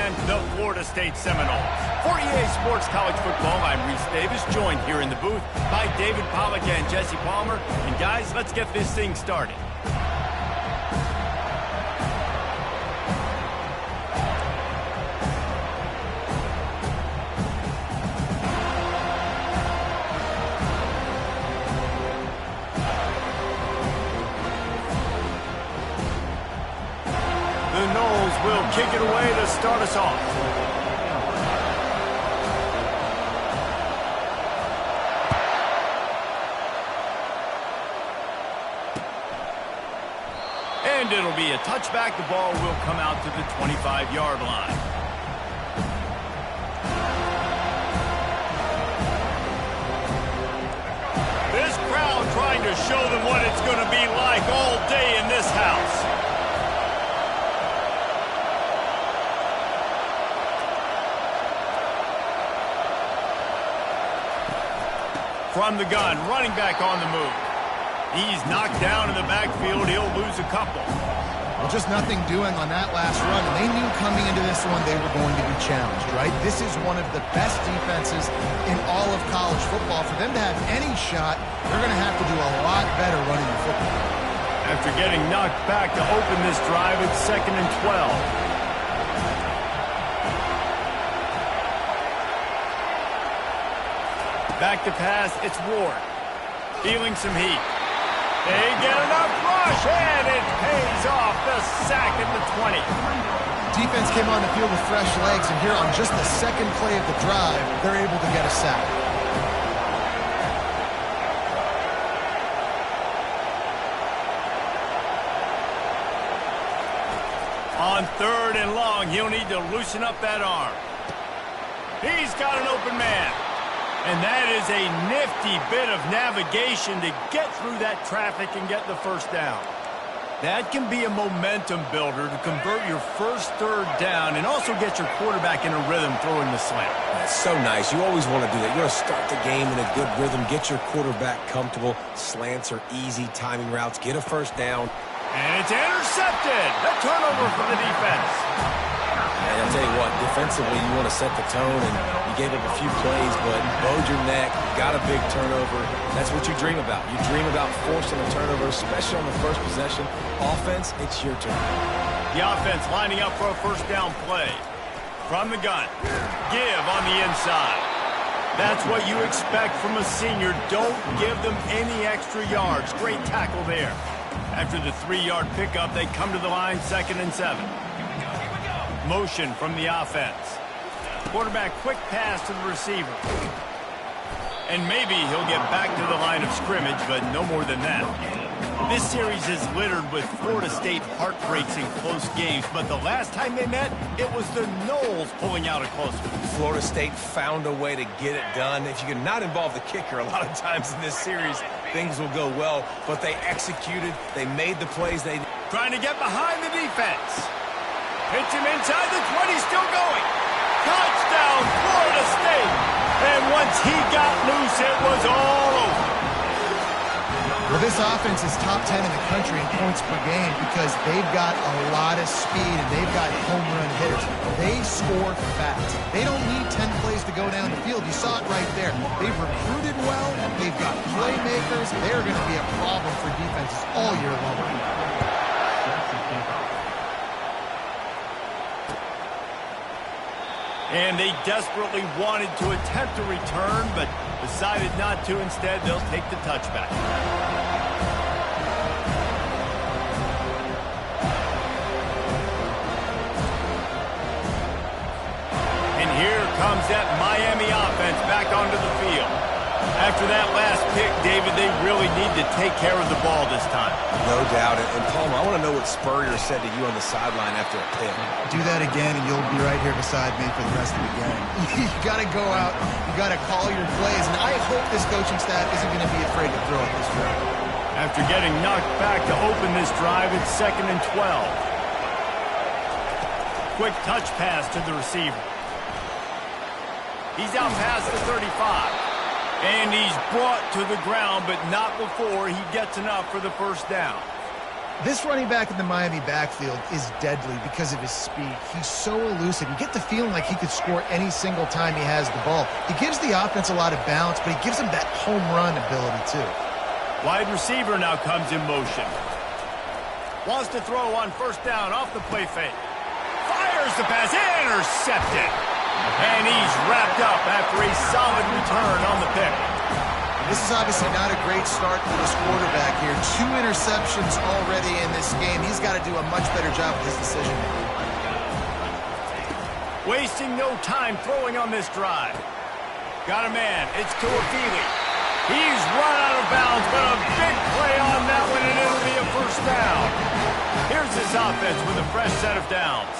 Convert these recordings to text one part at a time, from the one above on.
and the Florida State Seminoles. For EA Sports College Football, I'm Reese Davis, joined here in the booth by David Pollack and Jesse Palmer. And guys, let's get this thing started. The Noles will kick it away to start us off. And it'll be a touchback. The ball will come out to the 25-yard line. This crowd trying to show them what it's going to be like all day in this house. From the gun, running back on the move. He's knocked down in the backfield. He'll lose a couple. Well, just nothing doing on that last run. And they knew coming into this one they were going to be challenged, right? This is one of the best defenses in all of college football. For them to have any shot, they're going to have to do a lot better running the football. After getting knocked back to open this drive, it's 2nd and 12. Back to pass, it's Ward. Feeling some heat. They get enough rush, and it pays off. The sack at the 20. Defense came on the field with fresh legs, and here on just the second play of the drive, they're able to get a sack. On 3rd and long, he'll need to loosen up that arm. He's got an open man. And that is a nifty bit of navigation to get through that traffic and get the first down. That can be a momentum builder to convert your first 3rd down and also get your quarterback in a rhythm throwing the slant. That's so nice. You always want to do that. You want to start the game in a good rhythm, get your quarterback comfortable. Slants are easy, timing routes, get a first down. And it's intercepted. A turnover for the defense. And I'll tell you what, defensively, you want to set the tone, and you gave up a few plays, but bowed your neck, got a big turnover. That's what you dream about. You dream about forcing a turnover, especially on the first possession. Offense, it's your turn. The offense lining up for a first down play. From the gun. Give on the inside. That's what you expect from a senior. Don't give them any extra yards. Great tackle there. After the 3-yard pickup, they come to the line, 2nd and 7. Motion from the offense. Quarterback quick pass to the receiver. And maybe he'll get back to the line of scrimmage, but no more than that. This series is littered with Florida State heartbreaks in close games, but the last time they met, it was the Noles pulling out a close one. Florida State found a way to get it done. If you can not involve the kicker, a lot of times in this series, things will go well, but they executed, they made the plays they did. Trying to get behind the defense. Hits him inside the 20, still going. Touchdown, Florida State. And once he got loose, it was all over. Well, this offense is top 10 in the country in points per game because they've got a lot of speed and they've got home run hitters. They score fast. They don't need 10 plays to go down the field. You saw it right there. They've recruited well. They've got playmakers. They're going to be a problem for defenses all year long. And they desperately wanted to attempt a return, but decided not to. Instead, they'll take the touchback. And here comes that Miami offense back onto the field. After that last pick, David, they really need to take care of the ball this time. No doubt. And Palmer, I want to know what Spurrier said to you on the sideline after a pick. Do that again, and you'll be right here beside me for the rest of the game. You got to go out. You got to call your plays. And I hope this coaching staff isn't going to be afraid to throw it this drive. After getting knocked back to open this drive, it's 2nd and 12. Quick touch pass to the receiver. He's out past the 35. And he's brought to the ground, but not before he gets enough for the first down. This running back in the Miami backfield is deadly because of his speed. He's so elusive. You get the feeling like he could score any single time he has the ball. He gives the offense a lot of balance, but he gives them that home run ability too. Wide receiver now comes in motion. Wants to throw on first down off the play fake. Fires the pass, intercepted. And he's wrapped up after a solid return on the pick. This is obviously not a great start for this quarterback here. 2 interceptions already in this game. He's got to do a much better job with his decision-making. Wasting no time throwing on this drive. Got a man. It's Tuafili. He's run out of bounds, but a big play on that one, and it'll be a first down. Here's this offense with a fresh set of downs.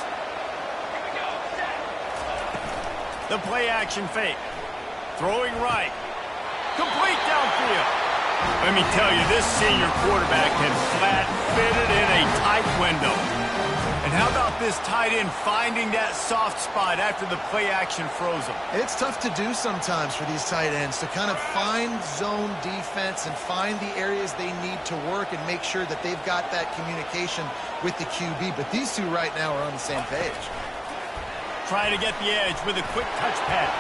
The play action fake. Throwing right. Complete downfield. Let me tell you, this senior quarterback can flat fit it in a tight window. And how about this tight end finding that soft spot after the play action froze him? It's tough to do sometimes for these tight ends to kind of find zone defense and find the areas they need to work and make sure that they've got that communication with the QB. But these two right now are on the same page. Trying to get the edge with a quick touch pass.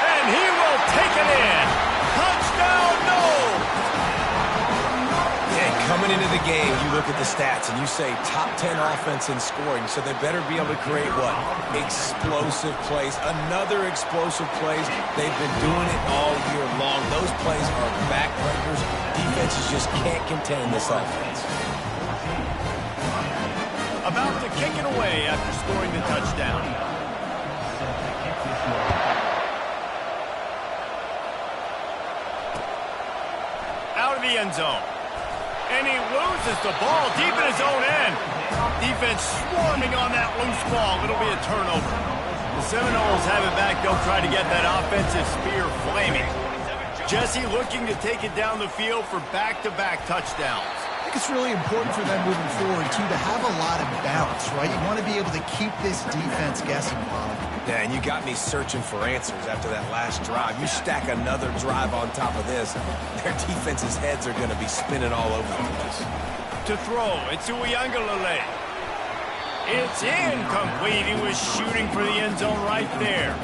And he will take it in. Touchdown, no! Yeah, coming into the game, you look at the stats and you say top 10 offense in scoring, so they better be able to create what? Explosive plays. Another explosive plays. They've been doing it all year long. Those plays are backbreakers. Defenses just can't contain this offense. About to kick it away after scoring the touchdown. Out of the end zone. And he loses the ball deep in his own end. Defense swarming on that loose ball. It'll be a turnover. The Seminoles have it back. They'll try to get that offensive spear flaming. Jesse looking to take it down the field for back-to-back touchdowns. I think it's really important for them moving forward, too, to have a lot of balance, right? You want to be able to keep this defense guessing, Bob. Yeah, and you got me searching for answers after that last drive. You stack another drive on top of this, their defense's heads are going to be spinning all over the place. To throw, it's Uiagalelei. It's incomplete. He was shooting for the end zone right there.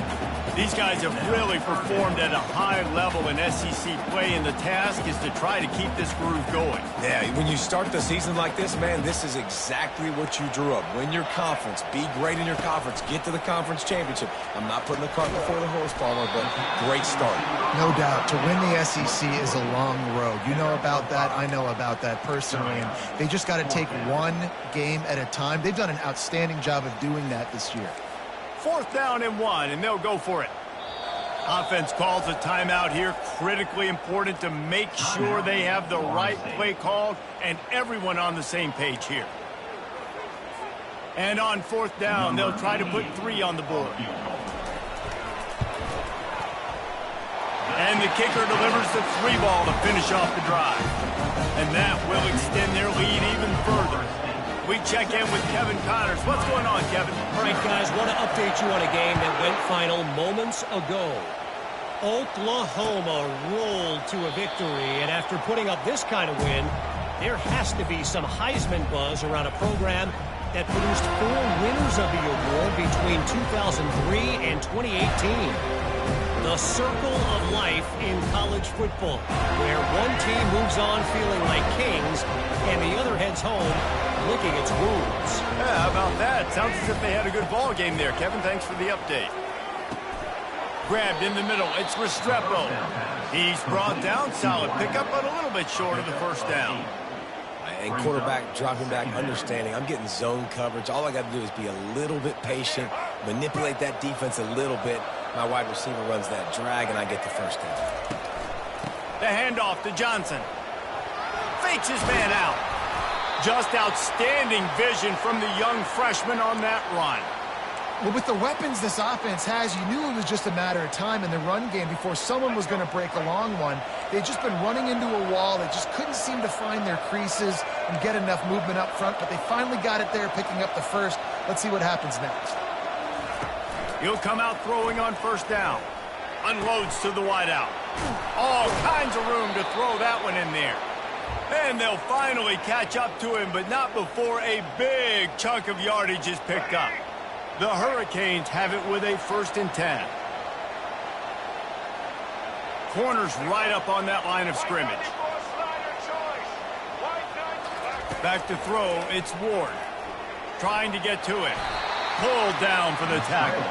These guys have really performed at a high level in SEC play, and the task is to try to keep this groove going. Yeah, when you start the season like this, man, this is exactly what you drew up. Win your conference. Be great in your conference. Get to the conference championship. I'm not putting the cart before the horse, Palmer, but great start. No doubt. To win the SEC is a long road. You know about that. I know about that personally. And they just got to take one game at a time. They've done an outstanding job of doing that this year. 4th down and 1, and they'll go for it. Offense calls a timeout here. Critically important to make sure they have the right play called and everyone on the same page here. And on 4th down, they'll try to put 3 on the board. And the kicker delivers the 3 ball to finish off the drive. And that will extend their lead even further. We check in with Kevin Connors. What's going on, Kevin? All right, guys, want to update you on a game that went final moments ago. Oklahoma rolled to a victory, and after putting up this kind of win, there has to be some Heisman buzz around a program that produced 4 winners of the award between 2003 and 2018. The circle of life in college football, where one team moves on feeling like kings, and the other heads home licking its wounds. Yeah, how about that? Sounds as if they had a good ball game there. Kevin, thanks for the update. Grabbed in the middle. It's Restrepo. He's brought down. Solid pickup, but a little bit short of the first down. And quarterback dropping back, understanding I'm getting zone coverage. All I got to do is be a little bit patient, manipulate that defense a little bit. My wide receiver runs that drag, and I get the first down. The handoff to Johnson. Fakes his man out. Just outstanding vision from the young freshman on that run. Well, with the weapons this offense has, you knew it was just a matter of time in the run game before someone was going to break a long one. They'd just been running into a wall. They just couldn't seem to find their creases and get enough movement up front, but they finally got it there, picking up the first. Let's see what happens next. He'll come out throwing on first down. Unloads to the wideout. All kinds of room to throw that one in there. And they'll finally catch up to him, but not before a big chunk of yardage is picked up. The Hurricanes have it with a 1st and 10. Corner's right up on that line of scrimmage. Back to throw, it's Ward. Trying to get to it. Pulled down for the tackle.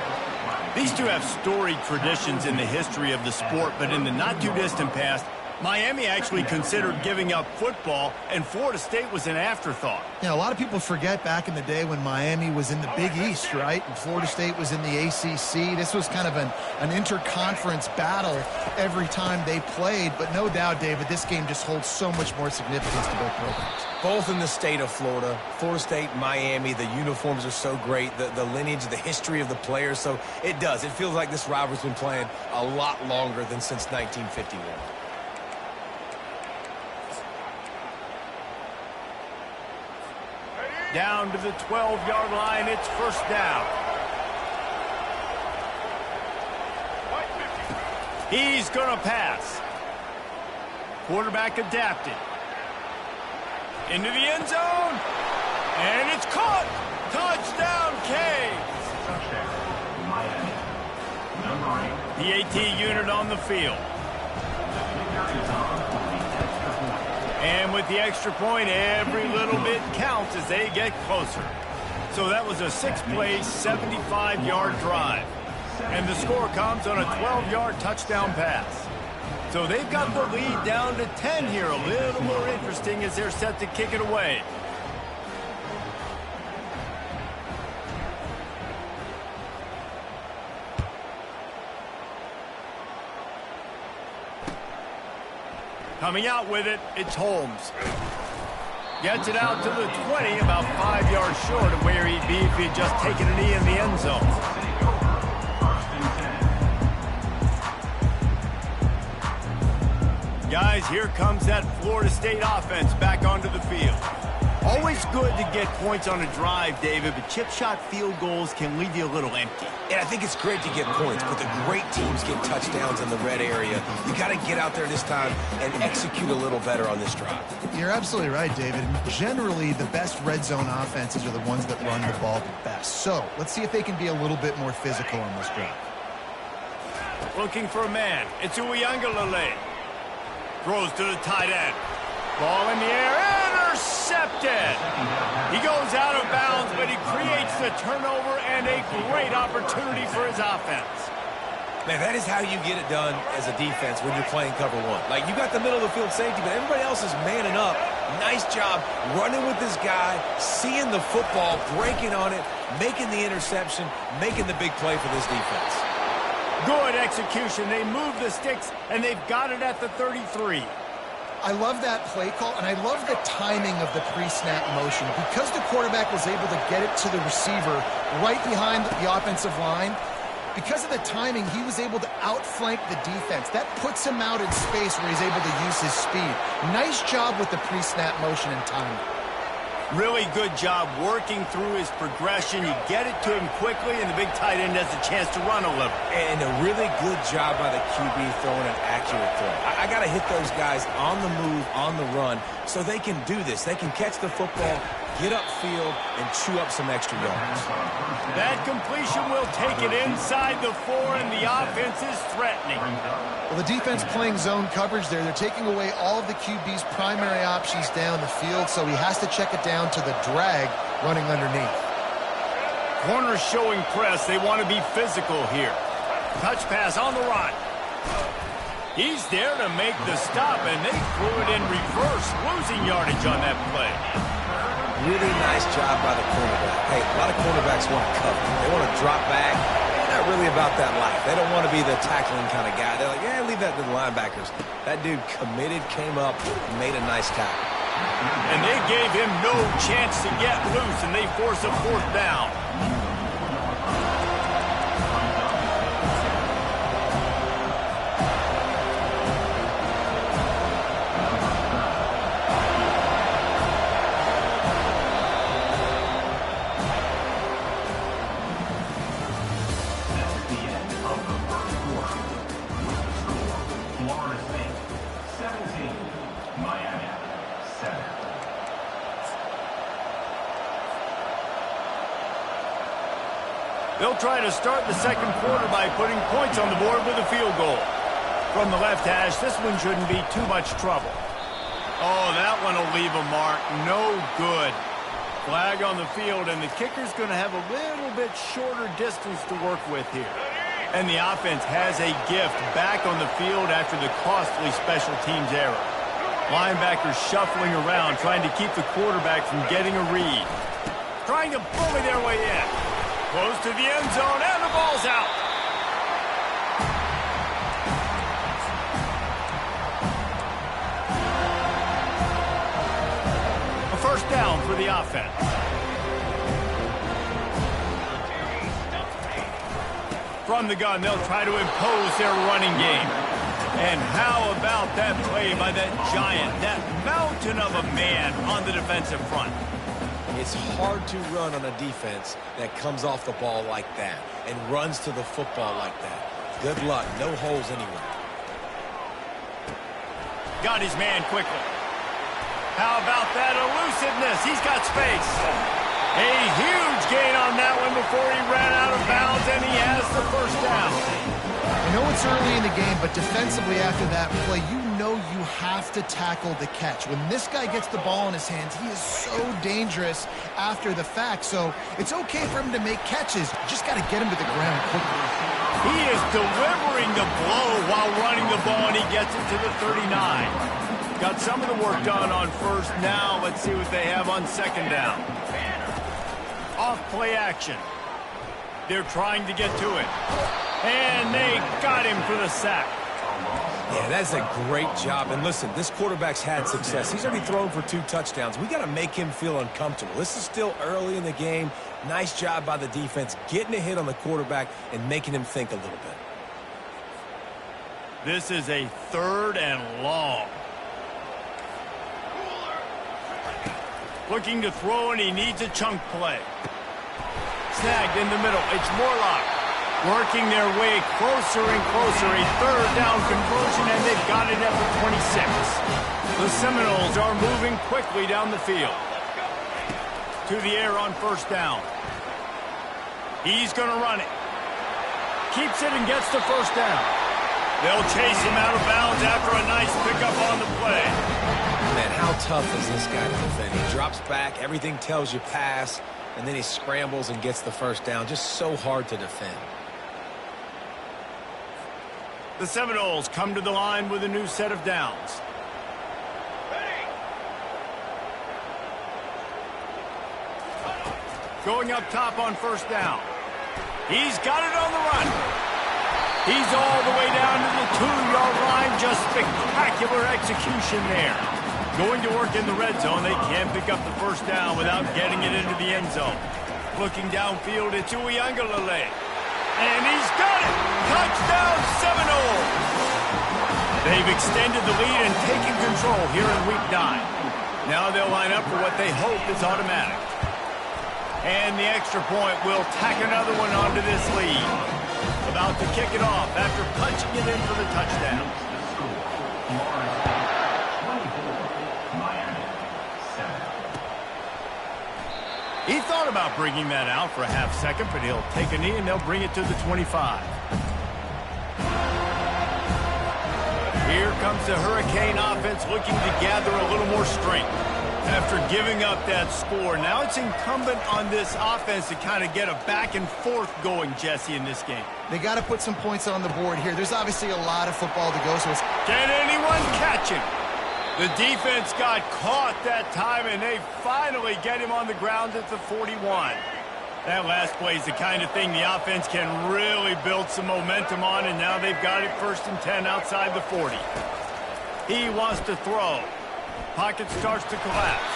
These two have storied traditions in the history of the sport, but in the not-too-distant past, Miami actually considered giving up football, and Florida State was an afterthought. Yeah, a lot of people forget back in the day when Miami was in the Big East, right? And Florida State was in the ACC. This was kind of an interconference battle every time they played. But no doubt, David, this game just holds so much more significance to both programs. Both in the state of Florida. Florida State, Miami, the uniforms are so great. The lineage, the history of the players. So it does. It feels like this rivalry's been playing a lot longer than since 1951. Down to the 12-yard line, it's 1st down. He's going to pass. Quarterback adapted. Into the end zone. And it's caught. Touchdown, Canes. The AT unit on the field. And with the extra point, every little bit counts as they get closer. So that was a 6-play, 75-yard drive. And the score comes on a 12-yard touchdown pass. So they've got the lead down to 10 here. A little more interesting as they're set to kick it away. Coming out with it, it's Holmes. Gets it out to the 20, about 5 yards short of where he'd be if he'd just taken a knee in the end zone. Guys, here comes that Florida State offense back onto the field. Always good to get points on a drive, David, but chip shot field goals can leave you a little empty. And I think it's great to get points, but the great teams get touchdowns in the red area. You got to get out there this time and execute a little better on this drive. You're absolutely right, David. Generally, the best red zone offenses are the ones that run the ball the best. So let's see if they can be a little bit more physical on this drive. Looking for a man. It's Uiagalelei. Throws to the tight end. Ball in the air, intercepted. He goes out of bounds, but he creates the turnover and a great opportunity for his offense. Man, that is how you get it done as a defense when you're playing cover one. Like, you got the middle of the field safety, but everybody else is manning up. Nice job running with this guy, seeing the football, breaking on it, making the interception, making the big play for this defense. Good execution. They move the sticks, and they've got it at the 33. I love that play call, and I love the timing of the pre-snap motion. Because the quarterback was able to get it to the receiver right behind the offensive line, because of the timing, he was able to outflank the defense. That puts him out in space where he's able to use his speed. Nice job with the pre-snap motion and timing. Really good job working through his progression. You get it to him quickly, and the big tight end has a chance to run a little. And a really good job by the QB throwing an accurate throw. I got to hit those guys on the move, on the run, so they can do this. They can catch the football, get upfield, and chew up some extra yards. That completion will take it inside the 4, and the offense is threatening. Well, the defense playing zone coverage there. They're taking away all of the QB's primary options down the field, so he has to check it down to the drag running underneath. Corners showing press. They want to be physical here. Touch pass on the run. He's there to make the stop, and they threw it in reverse, losing yardage on that play. Really nice job by the cornerback. Hey, a lot of cornerbacks want to cover. They want to drop back. They're not really about that life. They don't want to be the tackling kind of guy. They're like, yeah, leave that to the linebackers. That dude committed, came up, made a nice tackle. And they gave him no chance to get loose, and they force a 4th down. They'll try to start the second quarter by putting points on the board with a field goal. From the left hash, this one shouldn't be too much trouble. Oh, that one will leave a mark. No good. Flag on the field, and the kicker's going to have a little bit shorter distance to work with here. And the offense has a gift back on the field after the costly special teams error. Linebackers shuffling around, trying to keep the quarterback from getting a read. Trying to bully their way in. Close to the end zone, and the ball's out. A first down for the offense. From the gun, they'll try to impose their running game. And how about that play by that giant, that mountain of a man on the defensive front? It's hard to run on a defense that comes off the ball like that and runs to the football like that. Good luck. No holes anywhere. Got his man quickly. How about that elusiveness? He's got space. A huge gain on that one before he ran out of bounds, and he has the first down. I know it's early in the game, but defensively after that play, you know you have to tackle the catch. When this guy gets the ball in his hands, he is so dangerous after the fact. So it's okay for him to make catches. You just got to get him to the ground quickly. He is delivering the blow while running the ball, and he gets it to the 39. Got some of the work done on first. Now let's see what they have on second down. Off play action. They're trying to get to it. And they got him for the sack. Yeah, that's a great job. And listen, this quarterback's had success. He's already thrown for 2 touchdowns. We got to make him feel uncomfortable. This is still early in the game. Nice job by the defense, getting a hit on the quarterback and making him think a little bit. This is a 3rd and long. Looking to throw, and he needs a chunk play. Snagged in the middle. It's Morlock. Working their way closer and closer. A 3rd down conversion, and they've got it at the 26. The Seminoles are moving quickly down the field. To the air on first down. He's going to run it. Keeps it and gets the first down. They'll chase him out of bounds after a nice pickup on the play. Man, how tough is this guy to defend? He drops back, everything tells you pass, and then he scrambles and gets the first down. Just so hard to defend. The Seminoles come to the line with a new set of downs. Going up top on first down. He's got it on the run. He's all the way down to the 2-yard line. Just spectacular execution there. Going to work in the red zone. They can't pick up the first down without getting it into the end zone. Looking downfield, it's Uiagalelei. And he's got it! Touchdown Seminoles! They've extended the lead and taken control here in Week 9. Now they'll line up for what they hope is automatic. And the extra point will tack another one onto this lead. About to kick it off after punching it in for the touchdown. He thought about bringing that out for a half second, but he'll take a knee and they'll bring it to the 25. Here comes the Hurricane offense looking to gather a little more strength. After giving up that score, now it's incumbent on this offense to kind of get a back and forth going, Jesse, in this game. They got to put some points on the board here. There's obviously a lot of football to go, so it's... Can anyone catch him? The defense got caught that time, and they finally get him on the ground at the 41. That last play is the kind of thing the offense can really build some momentum on, and now they've got it 1st and 10 outside the 40. He wants to throw. Pocket starts to collapse.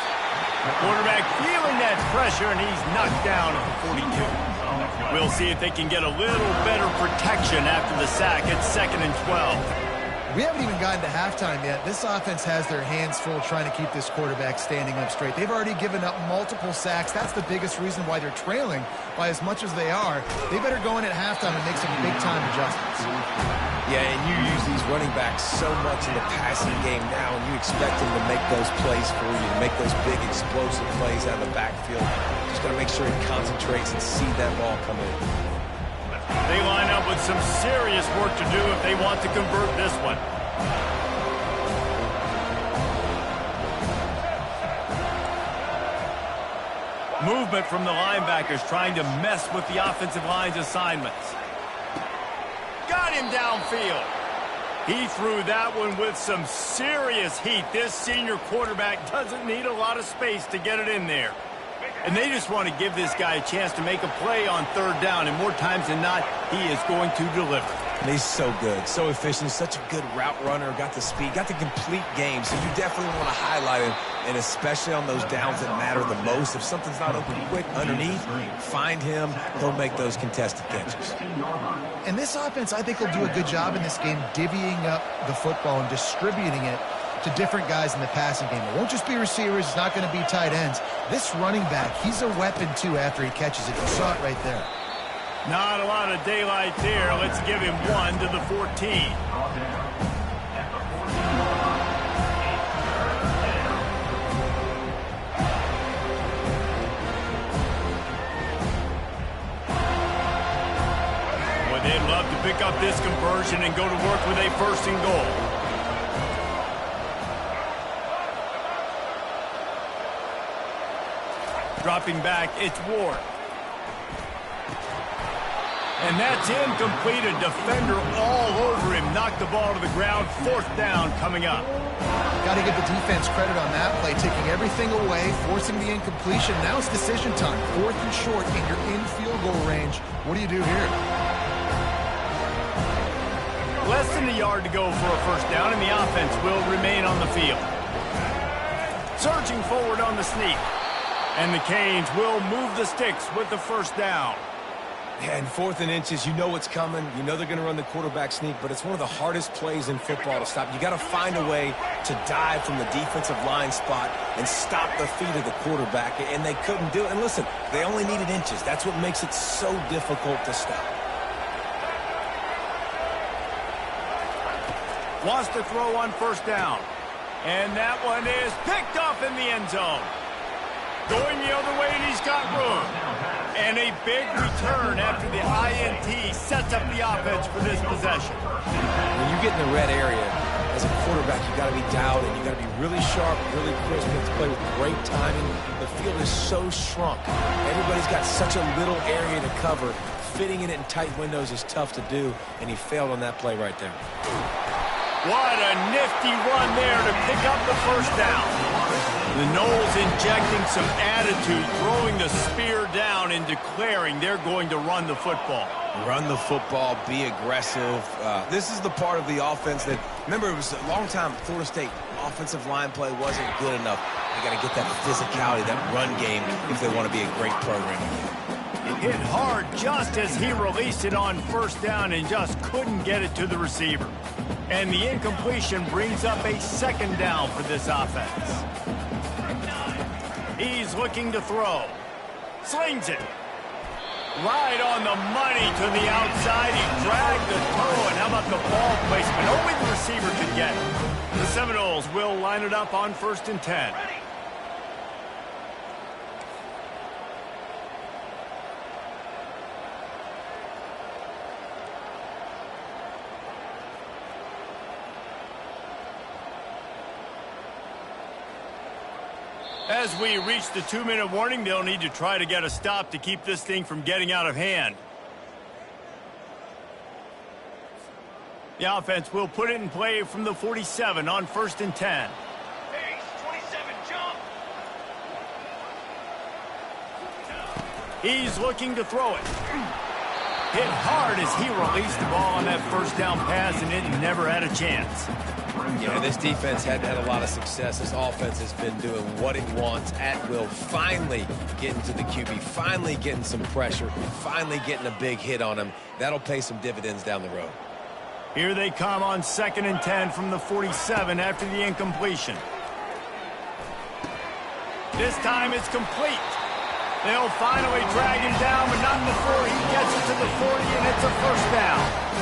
Quarterback feeling that pressure, and he's knocked down at the 42. We'll see if they can get a little better protection after the sack. It's 2nd and 12. We haven't even gotten to halftime yet. This offense has their hands full trying to keep this quarterback standing up straight. They've already given up multiple sacks. That's the biggest reason why they're trailing by as much as they are. They better go in at halftime and make some big-time adjustments. Yeah, and you use these running backs so much in the passing game now, and you expect them to make those plays for you, to make those big explosive plays out of the backfield. Just got to make sure he concentrates and see that ball come in. have some serious work to do if they want to convert this one. Movement from the linebackers trying to mess with the offensive line's assignments. Got him downfield. He threw that one with some serious heat. This senior quarterback doesn't need a lot of space to get it in there. And they just want to give this guy a chance to make a play on third down, and more times than not, he is going to deliver. And he's so good, so efficient, such a good route runner, got the speed, got the complete game, so you definitely want to highlight him, and especially on those downs that matter the most. If something's not open quick underneath, find him, he'll make those contested catches. And this offense, I think, will do a good job in this game divvying up the football and distributing it to different guys in the passing game. It won't just be receivers. It's not going to be tight ends. This running back, he's a weapon, too, after he catches it. You saw it right there. Not a lot of daylight there. Let's give him 1 to the 14. Well, they'd love to pick up this conversion and go to work with a 1st and goal. Dropping back, it's Ward. And that's incomplete. A defender all over him. Knocked the ball to the ground. 4th down coming up. Got to give the defense credit on that play, taking everything away, forcing the incompletion. Now it's decision time. 4th and short, and you're in field goal range. What do you do here? Less than a yard to go for a 1st down, and the offense will remain on the field. Surging forward on the sneak. And the Canes will move the sticks with the 1st down. And 4th and inches, you know what's coming. You know they're going to run the quarterback sneak, but it's one of the hardest plays in football to stop. You got to find a way to dive from the defensive line spot and stop the feet of the quarterback, and they couldn't do it. And listen, they only needed inches. That's what makes it so difficult to stop. Wants to throw on 1st down. And that one is picked off in the end zone. Going the other way, and he's got room. And a big return after the INT sets up the offense for this possession. When you get in the red area, as a quarterback, you got to be dialed in. You got to be really sharp, really crisp. You have to play with great timing. The field is so shrunk. Everybody's got such a little area to cover. Fitting it in tight windows is tough to do, and he failed on that play right there. What a nifty run there to pick up the 1st down. The Noles injecting some attitude, throwing the spear down and declaring they're going to run the football. Run the football, be aggressive. This is the part of the offense that, remember, it was a long time Florida State offensive line play wasn't good enough. They got to get that physicality, that run game, if they want to be a great program. It hit hard just as he released it on 1st down and just couldn't get it to the receiver. And the incompletion brings up a 2nd down for this offense. He's looking to throw. Slings it. Right on the money to the outside. He dragged the toe, and how about the ball placement? Only the receiver could get it. The Seminoles will line it up on 1st and 10. As we reach the 2-minute warning, they'll need to try to get a stop to keep this thing from getting out of hand. The offense will put it in play from the 47 on 1st and 10. Hey, 27, jump! He's looking to throw it. Hit hard as he released the ball on that 1st down pass, and it never had a chance. Yeah, this defense had a lot of success. This offense has been doing what it wants at will. Finally getting to the QB, finally getting some pressure, finally getting a big hit on him. That'll pay some dividends down the road. Here they come on 2nd and 10 from the 47 after the incompletion. This time it's complete. They'll finally drag him down, but not before he gets it to the 40, and it's a 1st down.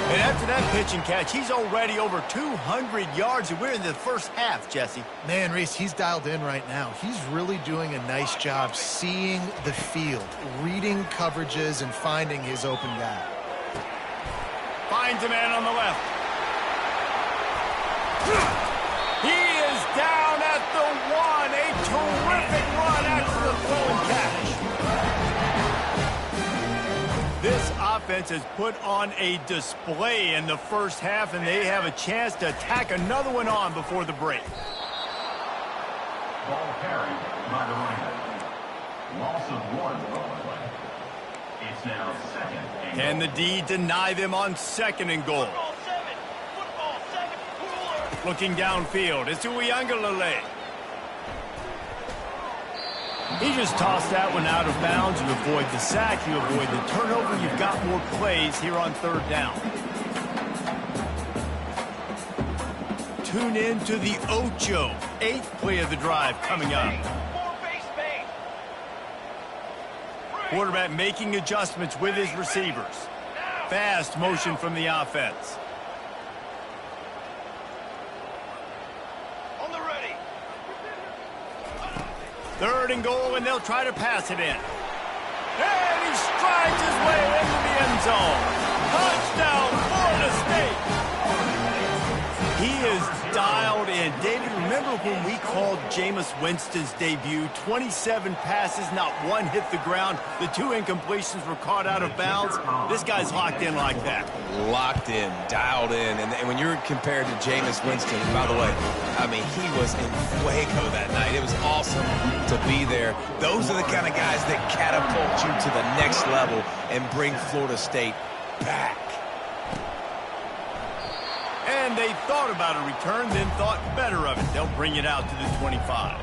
And after that pitch and catch, he's already over 200 yards, and we're in the 1st half, Jesse. Man, Reese, he's dialed in right now. He's really doing a nice job seeing the field, reading coverages, and finding his open guy. Finds a man on the left. He is down at the 1. A terrific run after the throw and catch. This offense has put on a display in the first half, and they have a chance to tack another one on before the break. Ball carried by the Rams. Loss of 1 on the play. It's now second and goal. Can the D deny them on second and goal? Football 7, cooler. Looking downfield, it's Uiagalelei. He just tossed that one out of bounds. You avoid the sack, you avoid the turnover. You've got more plays here on third down. Tune in to the Ocho. 8th play of the drive coming up. More base bait. Quarterback making adjustments with his receivers. Fast motion from the offense. On the ready. 3rd and goal, and they'll try to pass it in. And he strides his way into the end zone. Touchdown, Florida State. He is dialed in. David, remember when we called Jameis Winston's debut? 27 passes, not one hit the ground. The 2 incompletions were caught out of bounds. This guy's locked in like that. Locked in, dialed in. And when you're compared to Jameis Winston, by the way, I mean, he was in fuego that night. It was awesome to be there. Those are the kind of guys that catapult you to the next level and bring Florida State back. And they thought about a return, then thought better of it. They'll bring it out to the 25.